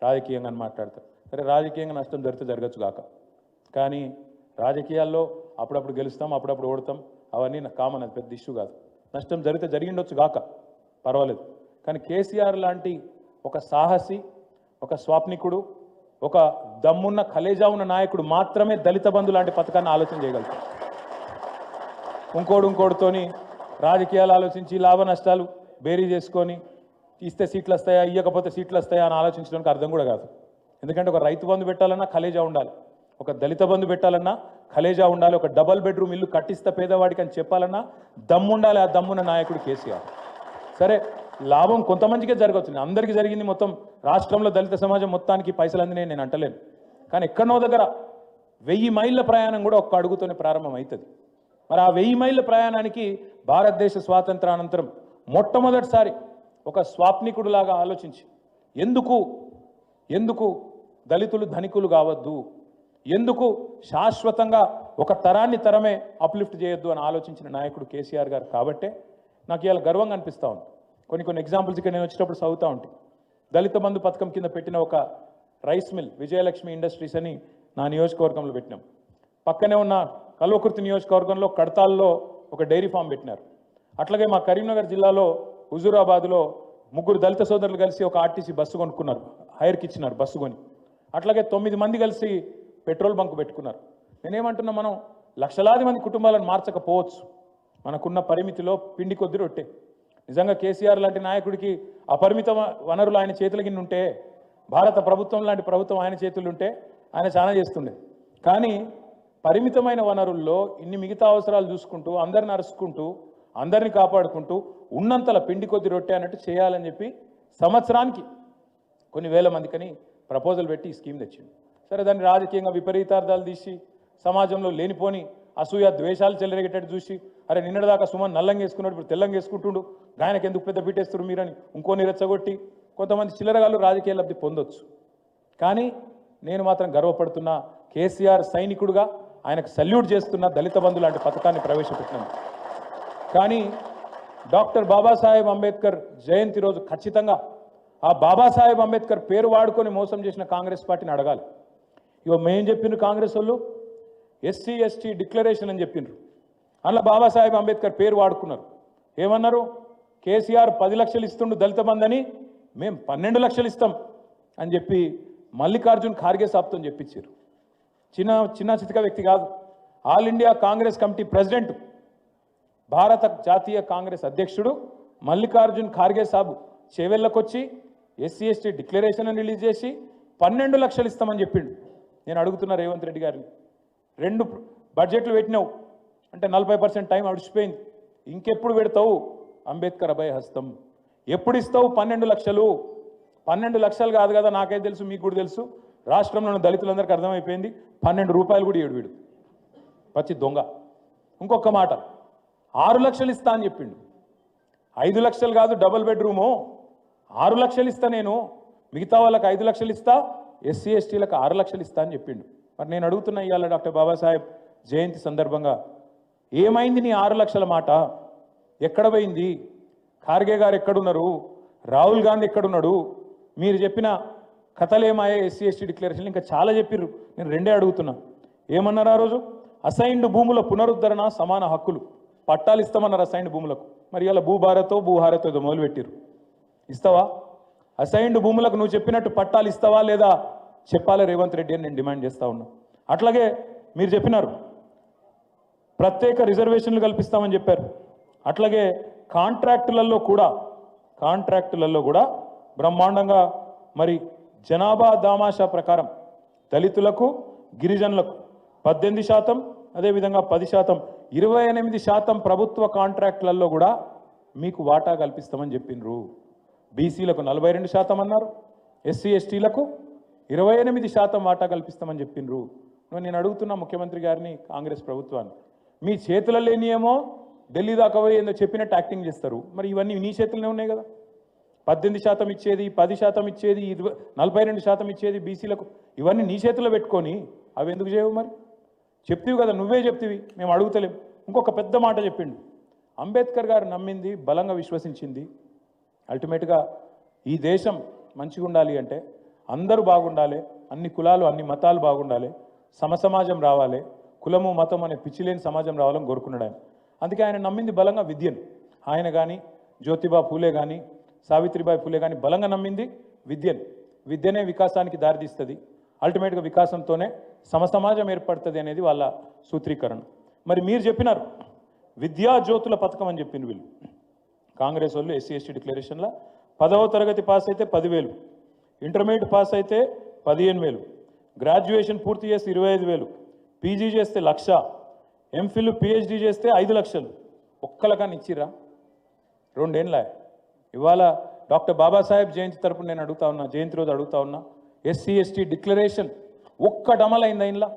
రాజకీయంగా అని మాట్లాడతారు. సరే, రాజకీయంగా నష్టం జరగచ్చు కాక, కానీ రాజకీయాల్లో అప్పుడప్పుడు గెలుస్తాం, అప్పుడప్పుడు ఓడతాం, అవన్నీ కామన్, అది పెద్ద ఇష్యూ కాదు. నష్టం జరిగిండొచ్చు కాక పర్వాలేదు, కానీ కేసీఆర్ లాంటి ఒక సాహసి, ఒక స్వాప్నికుడు, ఒక దమ్మున్న కలేజా ఉన్న నాయకుడు మాత్రమే దళిత బంధు లాంటి పథకాన్ని ఆలోచన చేయగలుగుతారు. ఇంకోటితోని రాజకీయాలు ఆలోచించి లాభ నష్టాలు బేరీ చేసుకొని ఇస్తే సీట్లు వస్తాయా, ఇవ్వకపోతే సీట్లు వస్తాయా అని ఆలోచించడానికి అర్థం కూడా కాదు. ఎందుకంటే ఒక రైతు బంధు పెట్టాలన్నా కలేజా ఉండాలి, ఒక దళిత బంధు పెట్టాలన్నా కలేజా ఉండాలి, ఒక డబల్ బెడ్రూమ్ ఇల్లు కట్టిస్తే పేదవాడికి అని చెప్పాలన్నా దమ్ముండాలి. ఆ దమ్మున్న నాయకుడు కేసీఆర్. సరే, లాభం కొంతమందికే జరగవచ్చు, అందరికీ జరిగింది, మొత్తం రాష్ట్రంలో దళిత సమాజం మొత్తానికి పైసలు అందినాయి నేను అంటలేను, కానీ ఎక్కడనో దగ్గర 1000 మైళ్ళ ప్రయాణం కూడా ఒక్క అడుగుతోనే ప్రారంభం అవుతుంది. మరి ఆ 1000 మైళ్ళ ప్రయాణానికి భారతదేశ స్వాతంత్రానంతరం మొట్టమొదటిసారి ఒక స్వాప్నికుడులాగా ఆలోచించి ఎందుకు దళితులు ధనికులు కావద్దు, ఎందుకు శాశ్వతంగా ఒక తరమే అప్లిఫ్ట్ చేయొద్దు అని ఆలోచించిన నాయకుడు కేసీఆర్ గారు. కాబట్టే నాకు ఇవాళ గర్వంగా అనిపిస్తూ ఉంది. కొన్ని ఎగ్జాంపుల్స్ ఇక్కడ నేను వచ్చేటప్పుడు చదువుతూ ఉంటాను. దళిత బంధు పథకం కింద పెట్టిన ఒక రైస్ మిల్ విజయలక్ష్మి ఇండస్ట్రీస్ అని నా నియోజకవర్గంలో పెట్టినాం. పక్కనే ఉన్న కల్వకుర్తి నియోజకవర్గంలో కడతాల్లో ఒక డైరీ ఫామ్ పెట్టినారు. అట్లాగే మా కరీంనగర్ జిల్లాలో హుజూరాబాద్లో 3 దళిత సోదరులు కలిసి ఒక ఆర్టీసీ బస్సు కొనుక్కున్నారు, హైర్కి ఇచ్చినారు బస్సు కొని. అట్లాగే 9 మంది కలిసి పెట్రోల్ బంక్ పెట్టుకున్నారు. నేనేమంటున్నా, మనం లక్షలాది మంది కుటుంబాలను మార్చకపోవచ్చు, మనకున్న పరిమితిలో పిండి కొద్ది రొట్టె. నిజంగా కేసీఆర్ లాంటి నాయకుడికి అపరిమిత వనరులు ఆయన చేతుల కింద ఉంటే, భారత ప్రభుత్వం లాంటి ప్రభుత్వం ఆయన చేతులు ఉంటే ఆయన చాలా చేస్తుండే. కానీ పరిమితమైన వనరుల్లో ఇన్ని మిగతా అవసరాలు చూసుకుంటూ, అందరిని అరుచుకుంటూ, అందరిని కాపాడుకుంటూ ఉన్నంతల పిండి కొద్ది రొట్టె అన్నట్టు చేయాలని చెప్పి సంవత్సరానికి కొన్ని వేల మందికని ప్రపోజల్ పెట్టి ఈ స్కీమ్ తెచ్చింది. సరే, దాన్ని రాజకీయంగా విపరీతార్థాలు తీసి సమాజంలో లేనిపోని అసూయ ద్వేషాలు చెలరేగేటట్టు చూసి, అరే నిన్నటిదాకా సుమన్ నల్లంగా వేసుకున్నాడు, ఇప్పుడు తెల్లంగా వేసుకుంటుండు, ఆయనకు ఎందుకు పెద్ద పీటేస్తున్నారు మీరని ఇంకోని రెచ్చగొట్టి కొంతమంది చిల్లరగాళ్ళు రాజకీయ లబ్ధి పొందొచ్చు. కానీ నేను మాత్రం గర్వపడుతున్నా, కేసీఆర్ సైనికుడుగా ఆయనకు సల్యూట్ చేస్తున్న దళిత బంధు లాంటి పథకాన్ని ప్రవేశపెట్టినాం. కానీ డాక్టర్ బాబాసాహెబ్ అంబేద్కర్ జయంతి రోజు ఖచ్చితంగా ఆ బాబాసాహెబ్ అంబేద్కర్ పేరు వాడుకొని మోసం చేసిన కాంగ్రెస్ పార్టీని అడగాలి. ఇగో మేము చెప్పిన కాంగ్రెస్ వాళ్ళు ఎస్సీ ఎస్టీ డిక్లరేషన్ అని చెప్పిండ్రు, అందులో బాబాసాహెబ్ అంబేద్కర్ పేరు వాడుకున్నారు. ఏమన్నారు, కేసీఆర్ 10 లక్షలు ఇస్తుండు దళిత బంధు అని, మేము 12 లక్షలు ఇస్తాం అని చెప్పి మల్లికార్జున్ ఖార్గే సాబ్తో చెప్పించారు. చిన్న చితిక వ్యక్తి కాదు, All India Congress Committee president, భారత జాతీయ కాంగ్రెస్ అధ్యక్షుడు మల్లికార్జున్ ఖార్గే సాబు చేవెళ్ళకొచ్చి ఎస్సీ ఎస్టీ డిక్లరేషన్ రిలీజ్ చేసి 12 లక్షలు ఇస్తామని చెప్పిండు. నేను అడుగుతున్నా రేవంత్ రెడ్డి గారిని, 2 బడ్జెట్లు పెట్టినావు అంటే 40% టైం అడిచిపోయింది, ఇంకెప్పుడు పెడతావు అంబేద్కర్ అభయ హస్తం, ఎప్పుడు ఇస్తావు 12 లక్షలు? 12 లక్షలు కాదు కదా, నాకైతే తెలుసు, మీకు కూడా తెలుసు, రాష్ట్రంలోని దళితులందరికీ అర్థమైపోయింది, 12 రూపాయలు కూడా ఇవ్వడు వీడు, పచ్చి దొంగ. ఇంకొక మాట, 6 లక్షలు ఇస్తా అని చెప్పిండు. 5 లక్షలు కాదు డబుల్ బెడ్రూము, 6 లక్షలు ఇస్తా నేను, మిగతా వాళ్ళకి 5 లక్షలు ఇస్తా, ఎస్సీ ఎస్టీలకు 6 లక్షలు ఇస్తా అని చెప్పిండు. మరి నేను అడుగుతున్నా ఇవాళ డాక్టర్ బాబాసాహెబ్ జయంతి సందర్భంగా, ఏమైంది నీ 6 లక్షల మాట? ఎక్కడ పోయింది? ఖార్గే గారు ఎక్కడున్నారు? రాహుల్ గాంధీ ఎక్కడున్నాడు? మీరు చెప్పిన కథలేమాయే ఎస్సీ ఎస్టీ డిక్లరేషన్ ఇంకా చాలా చెప్పిర్రు. నేను 2 అడుగుతున్నా. ఏమన్నారు ఆ రోజు? అసైన్డ్ భూముల పునరుద్ధరణ, సమాన హక్కులు, పట్టాలు ఇస్తామన్నారు అసైన్డ్ భూములకు. మరి ఇలా భూహారతో ఏదో మొదలుపెట్టిరు. ఇస్తావా? అసైన్డ్ భూములకు నువ్వు చెప్పినట్టు పట్టాలు ఇస్తావా లేదా చెప్పాలి రేవంత్ రెడ్డి అని నేను డిమాండ్ చేస్తా ఉన్నా. అట్లాగే మీరు చెప్పినారు ప్రత్యేక రిజర్వేషన్లు కల్పిస్తామని చెప్పారు. అట్లాగే కాంట్రాక్టులలో కూడా బ్రహ్మాండంగా మరి జనాభా దామాషా ప్రకారం దళితులకు గిరిజనులకు 18%, అదేవిధంగా 10%, 28% ప్రభుత్వ కాంట్రాక్టులలో కూడా మీకు వాటా కల్పిస్తామని చెప్పిండ్రు. బీసీలకు 42% అన్నారు, ఎస్సీ ఎస్టీలకు 28% వాటా కల్పిస్తామని చెప్పిండ్రు. నేను అడుగుతున్నా ముఖ్యమంత్రి గారిని, కాంగ్రెస్ ప్రభుత్వాన్ని, మీ చేతుల లేనియేమో ఢిల్లీ దాకా పోయి ఏందో చెప్పినట్టు యాక్టింగ్ చేస్తారు. మరి ఇవన్నీ నీ చేతుల్లోనే ఉన్నాయి కదా. 18% ఇచ్చేది, 10% ఇచ్చేది, 42% ఇచ్చేది బీసీలకు, ఇవన్నీ నీ చేతుల్లో పెట్టుకొని అవి ఎందుకు చేయవు? మరి చెప్తివి కదా, నువ్వే చెప్తివి, మేము అడుగుతలేం. ఇంకొక పెద్ద మాట చెప్పిండు, అంబేద్కర్ గారు నమ్మింది, బలంగా విశ్వసించింది, అల్టిమేట్గా ఈ దేశం మంచిగా ఉండాలి అంటే అందరూ బాగుండాలి, అన్ని కులాలు అన్ని మతాలు బాగుండాలి, సమసమాజం రావాలి, కులము మతం అనే పిచ్చిలేని సమాజం రావాలని కోరుకున్నాడు ఆయన. అందుకే ఆయన నమ్మింది బలంగా విద్యను. ఆయన కానీ జ్యోతిబా ఫూలే కానీ సావిత్రిబాయి ఫూలే కానీ బలంగా నమ్మింది విద్యను. విద్యనే వికాసానికి దారితీస్తుంది, అల్టిమేట్గా వికాసంతోనే సమసమాజం ఏర్పడుతుంది అనేది వాళ్ళ సూత్రీకరణ. మరి మీరు చెప్పినారు విద్యా జ్యోతుల పథకం అని చెప్పింది వీళ్ళు కాంగ్రెస్ వాళ్ళు. ఎస్సీ ఎస్టీ డిక్లరేషన్లో 10వ తరగతి పాస్ అయితే 10,000, ఇంటర్మీడియట్ పాస్ అయితే 15,000, గ్రాడ్యుయేషన్ పూర్తి చేస్తే 25,000, పీజీ చేస్తే 1,00,000, ఎంఫిల్ పిహెచ్డి చేస్తే 5 లక్షలు. ఒక్కలకన్నా ఇచ్చిరా? 2 ఏళ్ళ. ఇవాళ డాక్టర్ బాబాసాహెబ్ జయంతి తరపున నేను అడుగుతా ఉన్నా, జయంతి రోజు అడుగుతా ఉన్నా, ఎస్సీ ఎస్టీ డిక్లరేషన్ ఒక్కటి అమలైందా?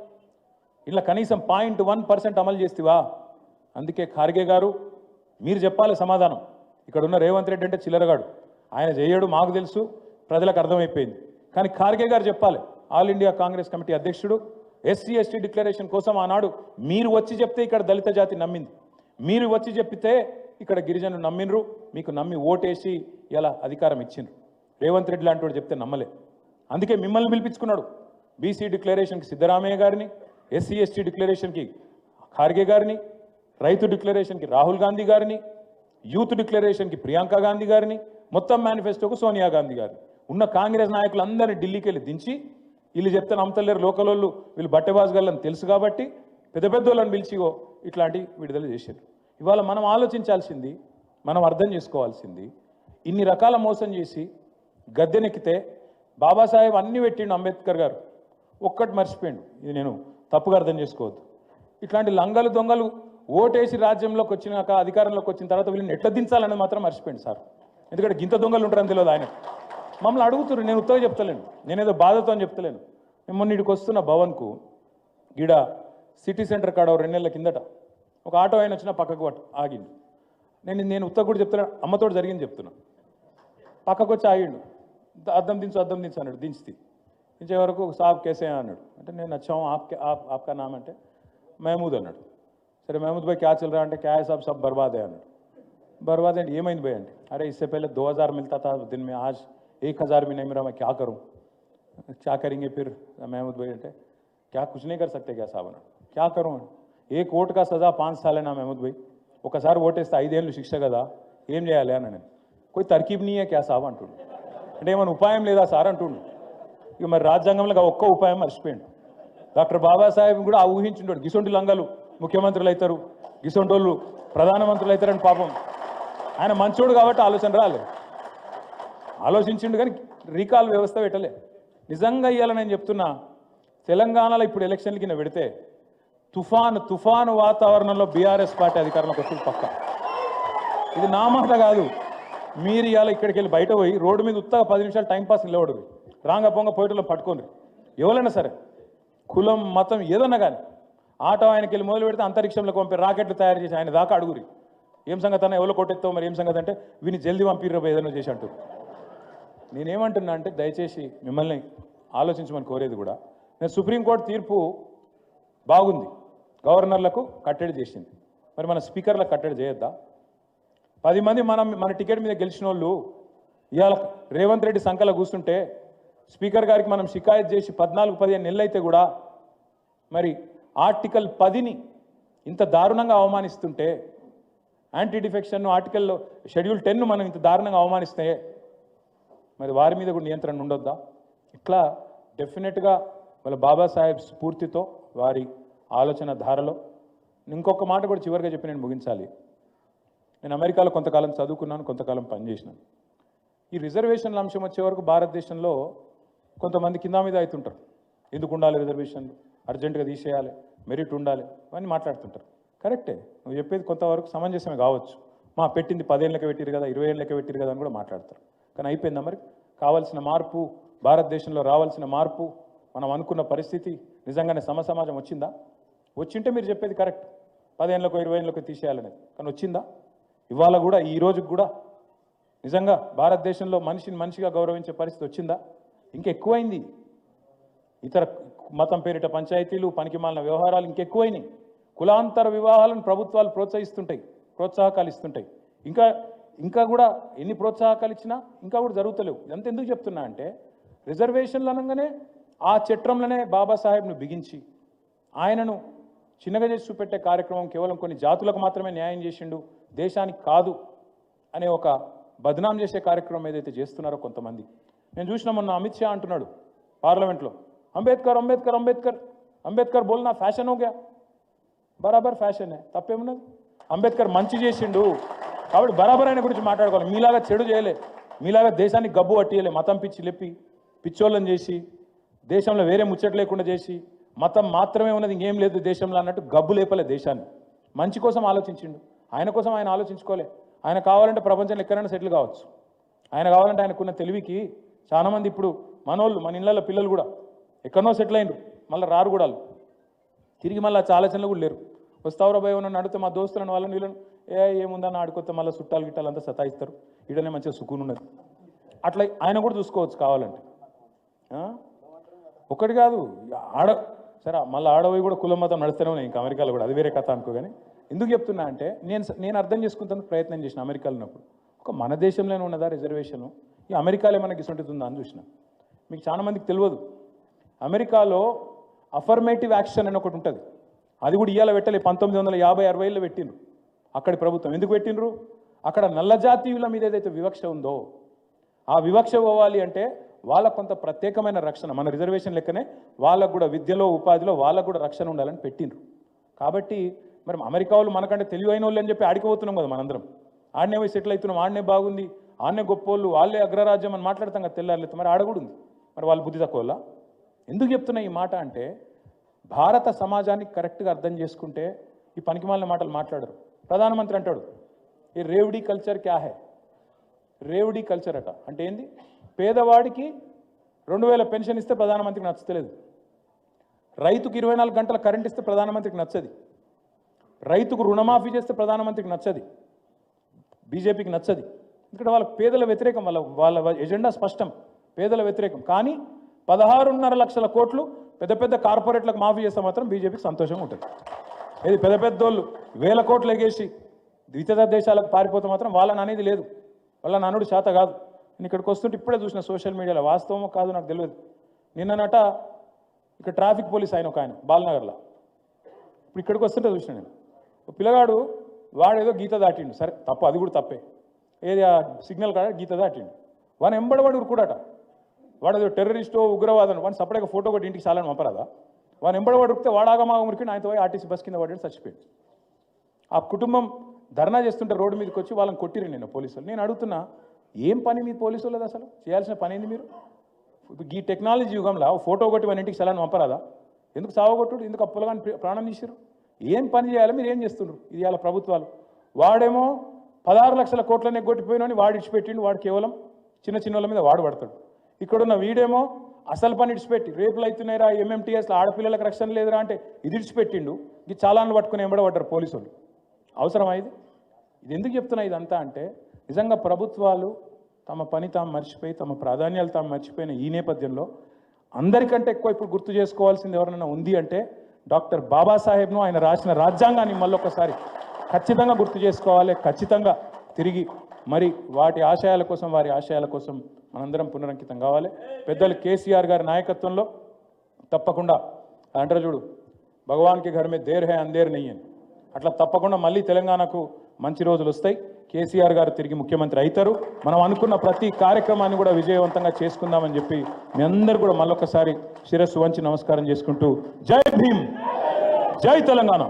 ఇలా కనీసం 0.1% అమలు చేస్తేవా? అందుకే ఖార్గే గారు మీరు చెప్పాలి సమాధానం. ఇక్కడ ఉన్న రేవంత్ రెడ్డి అంటే చిల్లరగాడు, ఆయన చేయడు, మాకు తెలుసు, ప్రజలకు అర్థమైపోయింది. కానీ ఖార్గే గారు చెప్పాలి, ఆల్ ఇండియా కాంగ్రెస్ కమిటీ అధ్యక్షుడు. ఎస్సీ ఎస్టీ డిక్లరేషన్ కోసం ఆనాడు మీరు వచ్చి చెప్తే ఇక్కడ దళిత జాతి నమ్మింది, మీరు వచ్చి చెప్పితే ఇక్కడ గిరిజనులు నమ్మినరు, మీకు నమ్మి ఓటేసి ఇలా అధికారం ఇచ్చిండ్రు. రేవంత్ రెడ్డి లాంటి వాడు చెప్తే నమ్మలే. అందుకే మిమ్మల్ని పిలిపించుకున్నాడు. బీసీ డిక్లరేషన్కి సిద్ధరామయ్య గారిని, ఎస్సీ ఎస్టీ డిక్లరేషన్కి ఖార్గే గారిని, రైతు డిక్లరేషన్కి రాహుల్ గాంధీ గారిని, యూత్ డిక్లరేషన్కి ప్రియాంక గాంధీ గారిని, మొత్తం మేనిఫెస్టోకు సోనియా గాంధీ గారిని, ఉన్న కాంగ్రెస్ నాయకులందరినీ ఢిల్లీకి వెళ్ళి దించి వీళ్ళు చెప్తే నమ్మతలేరు, లోకల్ వాళ్ళు వీళ్ళు బట్టెబాజుగాళ్ళని తెలుసు కాబట్టి పెద్ద పెద్ద వాళ్ళని పిలిచిగో ఇట్లాంటి విడుదల చేశారు. ఇవాళ మనం ఆలోచించాల్సింది, మనం అర్థం చేసుకోవాల్సింది, ఇన్ని రకాల మోసం చేసి గద్దెనెక్కితే బాబాసాహెబ్ అన్ని పెట్టిండు అంబేద్కర్ గారు, ఒక్కటి మర్చిపోయిండు. ఇది నేను తప్పుగా అర్థం చేసుకోవద్దు. ఇట్లాంటి లంగలు దొంగలు ఓటేసి రాజ్యంలోకి వచ్చినాక, అధికారంలోకి వచ్చిన తర్వాత వీళ్ళని ఎట్లా దించాలనేది మాత్రం మర్చిపోయింది సార్. ఎందుకంటే గింత దొంగలు ఉంటారని తెలియదు ఆయన. మమ్మల్ని అడుగుతున్నారు, నేను ఉత్తగా చెప్తలేను, నేనేదో బాధతో అని చెప్తలేను. నేను మొన్న ఇక్కడికి వస్తున్న భవన్కు గిడ సిటీ సెంటర్ కాడ 2 నెలల కిందట ఒక ఆటో ఆయన వచ్చినా పక్కకు ఆగిండు. నేను ఉత్తగా కూడా చెప్తున్నా, అమ్మతోటి జరిగింది చెప్తున్నా. పక్కకు వచ్చి ఆగిండు, అద్దం దించు అన్నాడు. దించే వరకు సాబ్ కేసే అన్నాడు. అంటే నేను నచ్చాము ఆప్కా నామ్ అంటే మహమూద్ అన్నాడు. సరే మహమూద్ భాయ్ క్యా చల్ రా అంటే క్యా సాబ్ సబ్ బర్బాదే అన్నాడు. బర్బాద్ అంటే ఏమైంది భయ్ అంటే, అరే ఇస్సే పहले 2000 మిల్తా థా దిన్ మే, ఆజ్ 1000 भी नहीं मिला, मैं क्या करूं, क्या करेंगे फिर महमूद भाई అంటే क्या कुछ नहीं कर सकते क्या साहब అన్నాడు. क्या करूं, एक ఓట్ का सजा 5 साल है ना महमूद भाई, ఒకసారి ఓటేస్తే 5 ఏళ్ళు శిక్ష కదా, ఏం చేయాలి అన్న. నేను कोई तरकीब नहीं है क्या साहब అంటుండు. అంటే ఏమైనా ఉపాయం లేదా సార్ అంటుండు. ఇక మరి రాజ్యాంగంలో ఒక్క ఉపాయం మర్చిపోయిండు. డాక్టర్ బాబాసాహెబ్ కూడా ఆ ఊహించుంటాడు, గిసొంటి లంగలు ముఖ్యమంత్రులు అవుతారు, గిసొంటోళ్ళు ప్రధానమంత్రులు అవుతారని. పాపం ఆయన మంచోడు కాబట్టి ఆలోచన రాలేదు, ఆలోచించిండు కానీ రీకాల్ వ్యవస్థ పెట్టలే. నిజంగా ఇవ్వాలి నేను చెప్తున్నా, తెలంగాణలో ఇప్పుడు ఎలక్షన్ల కింద పెడితే తుఫాను వాతావరణంలో బీఆర్ఎస్ పార్టీ అధికారంలోకి వస్తుంది పక్క. ఇది నా మాట కాదు. మీరు ఇవాళ ఇక్కడికి వెళ్ళి బయట పోయి రోడ్డు మీద ఉత్తగా 10 నిమిషాలు టైంపాస్ నిలబడు, రాంగ పొంగ పోయేటలో పట్టుకోండి, ఎవరైనా సరే కులం మతం ఏదన్నా కానీ, ఆటో ఆయనకి వెళ్ళి మొదలు పెడితే అంతరిక్షంలోకి పంపి రాకెట్లు తయారు చేసి ఆయన దాకా అడుగురి, ఏం సంగతి అన్న, ఎవరో కొట్టెత్తావు మరి ఏం సంగతి అంటే వీని జల్దీ పంపిర్రు ఏదైనా చేసి అంటారు. నేనేమంటున్నా అంటే దయచేసి మిమ్మల్ని ఆలోచించమని కోరేది కూడా, నేను సుప్రీంకోర్టు తీర్పు బాగుంది, గవర్నర్లకు కట్టడి చేసింది, మరి మన స్పీకర్లకు కట్టడి చేయొద్దా? 10 మంది మన టికెట్ మీద గెలిచిన వాళ్ళు ఇవాళ రేవంత్ రెడ్డి సంకల కూర్చుంటే స్పీకర్ గారికి మనం షికాయత్ చేసి 14-15 నెలలు అయితే కూడా మరి ఆర్టికల్ 10ని ఇంత దారుణంగా అవమానిస్తుంటే, యాంటీ డిఫెక్షన్ ఆర్టికల్లో షెడ్యూల్ 10 మనం ఇంత దారుణంగా అవమానిస్తే మరి వారి మీద కూడా నియంత్రణ ఉండొద్దా? ఇట్లా డెఫినెట్గా వాళ్ళ బాబాసాహెబ్ స్ఫూర్తితో వారి ఆలోచన ధారలో. ఇంకొక మాట కూడా చివరిగా చెప్పి నేను ముగించాలి. నేను అమెరికాలో కొంతకాలం చదువుకున్నాను, కొంతకాలం పనిచేసినాను. ఈ రిజర్వేషన్ల అంశం వచ్చే వరకు భారతదేశంలో కొంతమంది కింద మీద అవుతుంటారు. ఎందుకు ఉండాలి రిజర్వేషన్లు, అర్జెంటుగా తీసేయాలి, మెరిట్ ఉండాలి, అవన్నీ మాట్లాడుతుంటారు. కరెక్టే, నువ్వు చెప్పేది కొంతవరకు సమంజసమే కావచ్చు. పెట్టింది 10 ఏళ్ళకి పెట్టిరు కదా, 20 ఏళ్ళకి పెట్టిరు కదా అని కూడా మాట్లాడతారు. కానీ అయిపోయిందా మరి? కావాల్సిన మార్పు, భారతదేశంలో రావాల్సిన మార్పు, మనం అనుకున్న పరిస్థితి నిజంగానే సమాజం వచ్చిందా? వచ్చింటే మీరు చెప్పేది కరెక్ట్, 10 ఏళ్ళకో 20 ఏళ్ళకో తీసేయాలనేది. కానీ వచ్చిందా? ఇవాళ కూడా, ఈ రోజుకి కూడా నిజంగా భారతదేశంలో మనిషిని మనిషిగా గౌరవించే పరిస్థితి వచ్చిందా? ఇంకెక్కువైంది. ఇతర మతం పేరిట పంచాయతీలు, పనికిమాలిన వ్యవహారాలు ఇంకెక్కువైనాయి. కులాంతర వివాహాలను ప్రభుత్వాలు ప్రోత్సాహకాలు ఇస్తుంటాయి. ఇంకా కూడా ఎన్ని ప్రోత్సాహకాలు ఇచ్చినా ఇంకా కూడా జరుగుతలేవు. ఇదంతా ఎందుకు చెప్తున్నా అంటే, రిజర్వేషన్లు అనగానే ఆ చట్రంలోనే బాబాసాహెబ్ను బిగించి ఆయనను చిన్నగా చేసి చూపెట్టే కార్యక్రమం కేవలం కొన్ని జాతులకు మాత్రమే న్యాయం చేసిండు, దేశానికి కాదు అనే ఒక బదనాం చేసే కార్యక్రమం ఏదైతే చేస్తున్నారో కొంతమంది. నేను చూసిన మొన్న అమిత్ షా అంటున్నాడు పార్లమెంట్లో, అంబేద్కర్ అంబేద్కర్ అంబేద్కర్ అంబేద్కర్ బోల్నా ఫ్యాషన్ హోగా. బరాబర్ ఫ్యాషనే, తప్పేమున్నది? అంబేద్కర్ మంచి చేసిండు కాబట్టి బరాబర్ ఆయన గురించి మాట్లాడుకోవాలి. మీలాగా చెడు చేయలే, మీలాగా దేశానికి గబ్బు పట్టియలే, మతం పిచ్చి లేపి పిచ్చోళ్ళని చేసి, దేశంలో వేరే ముచ్చట లేకుండా చేసి, మతం మాత్రమే ఉన్నది ఇంకేం లేదు దేశంలో అన్నట్టు గబ్బు లేపలే దేశాన్ని. మంచి కోసం ఆలోచించిండు. ఆయన కోసం ఆయన ఆలోచించుకోలే. ఆయన కావాలంటే ప్రపంచంలో ఎక్కడైనా సెటిల్ కావచ్చు. ఆయన కావాలంటే ఆయనకున్న తెలివికి చాలామంది ఇప్పుడు మనోళ్ళు, మన ఇళ్ళల్లో పిల్లలు కూడా ఎక్కడనో సెటిల్ అయినరు, మళ్ళీ రారు కూడా తిరిగి మళ్ళీ ఆలోచనలు కూడా లేరు. వస్తావురా భయ నన్ను అడిగితే మా దోస్తులను వాళ్ళని వీళ్ళను ఏముందని ఆడుకొస్తే మళ్ళీ చుట్టాలు గిట్టాలు అంతా సతాయిస్తారు, ఈడనే మంచిగా సుకూన్ ఉన్నది. అట్లా ఆయన కూడా చూసుకోవచ్చు కావాలంటే. ఒకటి కాదు సరే, మళ్ళీ ఆడవి కూడా కులం మతం నడుస్తూనే ఉన్నాయి ఇంకా అమెరికాలో కూడా, అది వేరే కథ అనుకో. కానీ ఎందుకు చెప్తున్నా అంటే, నేను అర్థం చేసుకుంటానికి ప్రయత్నం చేసిన అమెరికాలో ఉన్నప్పుడు. ఒక మన దేశంలోనే ఉన్నదా రిజర్వేషను, ఈ అమెరికాలో మనకి ఇటువంటిది ఉందా అని చూసిన. మీకు చాలా మందికి తెలియదు, అమెరికాలో అఫర్మేటివ్ యాక్షన్ అని ఒకటి ఉంటుంది. అది కూడా ఇవాళ పెట్టలే, 1950-60లో పెట్టిండ్రు అక్కడి ప్రభుత్వం. ఎందుకు పెట్టిండ్రు? అక్కడ నల్ల జాతీయుల మీద ఏదైతే వివక్ష ఉందో, ఆ వివక్ష పోవాలి అంటే వాళ్ళకు కొంత ప్రత్యేకమైన రక్షణ, మన రిజర్వేషన్ లెక్కనే వాళ్ళకు కూడా విద్యలో ఉపాధిలో వాళ్ళకు కూడా రక్షణ ఉండాలని పెట్టిండ్రు. కాబట్టి మరి అమెరికా వాళ్ళు మనకంటే తెలివైన వాళ్ళు అని చెప్పి ఆడిపోతున్నాం కదా మనందరం. ఆడనే పోయి సెటిల్ అవుతున్నాం, ఆడనే బాగుంది, ఆడనే గొప్పోళ్ళు, వాళ్ళే అగ్రరాజ్యం అని మాట్లాడతాం కదా తెల్లారులైతే. మరి ఆడకూడదు ఉంది, మరి వాళ్ళు బుద్ధి తక్కువ. ఎందుకు చెప్తున్నా ఈ మాట అంటే, భారత సమాజాన్ని కరెక్ట్గా అర్థం చేసుకుంటే ఈ పనికిమాలిన మాటలు మాట్లాడరు. ప్రధానమంత్రి అంటాడు, ఈ రేవడీ కల్చర్ క్యా హై? రేవడీ కల్చర్ అట అంటే ఏంది? పేదవాడికి 2000 పెన్షన్ ఇస్తే ప్రధానమంత్రికి నచ్చలేదు, రైతుకు 24 గంటల కరెంట్ ఇస్తే ప్రధానమంత్రికి నచ్చది, రైతుకు రుణమాఫీ చేస్తే ప్రధానమంత్రికి నచ్చది, బీజేపీకి నచ్చది. ఎందుకంటే వాళ్ళ పేదల వ్యతిరేకం, వాళ్ళ ఎజెండా స్పష్టం, పేదల వ్యతిరేకం. కానీ 16.5 లక్షల కోట్లు పెద్ద పెద్ద కార్పొరేట్లకు మాఫీ చేస్తే మాత్రం బీజేపీకి సంతోషంగా ఉంటుంది. ఇది పెద్ద పెద్దోళ్ళు 1000 కోట్లు ఎగేసి ఇతర దేశాలకు పారిపోతే మాత్రం వాళ్ళని అనేది లేదు, వాళ్ళ నానుడు చేత కాదు. నేను ఇక్కడికి వస్తుంటే ఇప్పుడే చూసిన సోషల్ మీడియాలో, వాస్తవమో కాదు నాకు తెలియదు, నిన్ననట ఇక్కడ ట్రాఫిక్ పోలీస్ ఒక ఆయన బాలనగర్లో, ఇప్పుడు ఇక్కడికి వస్తుంటే చూసిన నేను, పిల్లగాడు వాడేదో గీత దాటిండు, సరే తప్పు, అది కూడా తప్పే, ఏది ఆ సిగ్నల్ కాడ గీత దాటిండు, వాడు ఎంబడవాడు ఉరుకుడట, వాడు ఏదో టెర్రరిస్టో ఉగ్రవాదం, వాడిని సపరేట్గా ఫోటో కొట్టి ఇంటికి చాలని పంపరాదా? వాడు ఎంబడవాడు ఉరికితే వాడాగమాగ ఉరికి ఆయనతో పోయి ఆర్టీసీ బస్ కింద పడి చచ్చిపోయాడు. ఆ కుటుంబం ధర్నా చేస్తుంటే రోడ్డు మీదకి వచ్చి వాళ్ళని కొట్టిరు నేను పోలీసులు. నేను అడుగుతున్నా, ఏం పని మీ పోలీసు వాళ్ళది అసలు? చేయాల్సిన పని ఏంది మీరు? ఈ టెక్నాలజీ యుగంలో ఫోటో కొట్టి మన ఇంటికి చలాన్ని పంపరాదా? ఎందుకు సావగొట్టుడు, ఎందుకు అప్పులుగా ప్రాణం తీసారు? ఏం పని చేయాలి, మీరు ఏం చేస్తున్నారు? ఇది ఇవాళ ప్రభుత్వాలు. వాడేమో 16 లక్షల కోట్లనే కొట్టిపోయినని వాడు ఇడిచిపెట్టిండు, వాడు కేవలం చిన్న వాళ్ళ మీద వాడు పడతాడు. ఇక్కడున్న వీడేమో అసలు పని ఇడిచిపెట్టి, రేపులు అవుతున్నాయిరా, ఎంఎంటీఎస్లో ఆడపిల్లలకు రక్షణ లేదురా అంటే ఇది ఇడిచిపెట్టిండు, ఇది చాలాను పట్టుకుని ఎంబడబడ్డారు పోలీసులు. అవసరమా ఇది? ఎందుకు చెప్తున్నా ఇదంతా అంటే, నిజంగా ప్రభుత్వాలు తమ పని తాము మర్చిపోయి, తమ ప్రాధాన్యాలు తాము మర్చిపోయిన ఈ నేపథ్యంలో అందరికంటే ఎక్కువ ఇప్పుడు గుర్తు చేసుకోవాల్సింది ఎవరైనా ఉంది అంటే డాక్టర్ బాబాసాహెబ్ను, ఆయన రాసిన రాజ్యాంగాన్ని మళ్ళొకసారి ఖచ్చితంగా గుర్తు చేసుకోవాలి. ఖచ్చితంగా తిరిగి మరి వాటి ఆశయాల కోసం, వారి ఆశయాల కోసం మనందరం పునరంకితం కావాలి. పెద్దలు కేసీఆర్ గారి నాయకత్వంలో తప్పకుండా అంటారు చూడు, భగవాన్కి ఘర్ మే దేర్ హై అందేర్ నహీ అని, అట్లా తప్పకుండా మళ్ళీ తెలంగాణకు మంచి రోజులు వస్తాయి. కేసీఆర్ గారు తిరిగి ముఖ్యమంత్రి అవుతారు. మనం అనుకున్న ప్రతి కార్యక్రమాన్ని కూడా విజయవంతంగా చేసుకుందామని చెప్పి మీ అందరూ కూడా మళ్ళొకసారి శిరస్సు వంచి నమస్కారం చేసుకుంటూ, జై భీమ్, జై తెలంగాణ.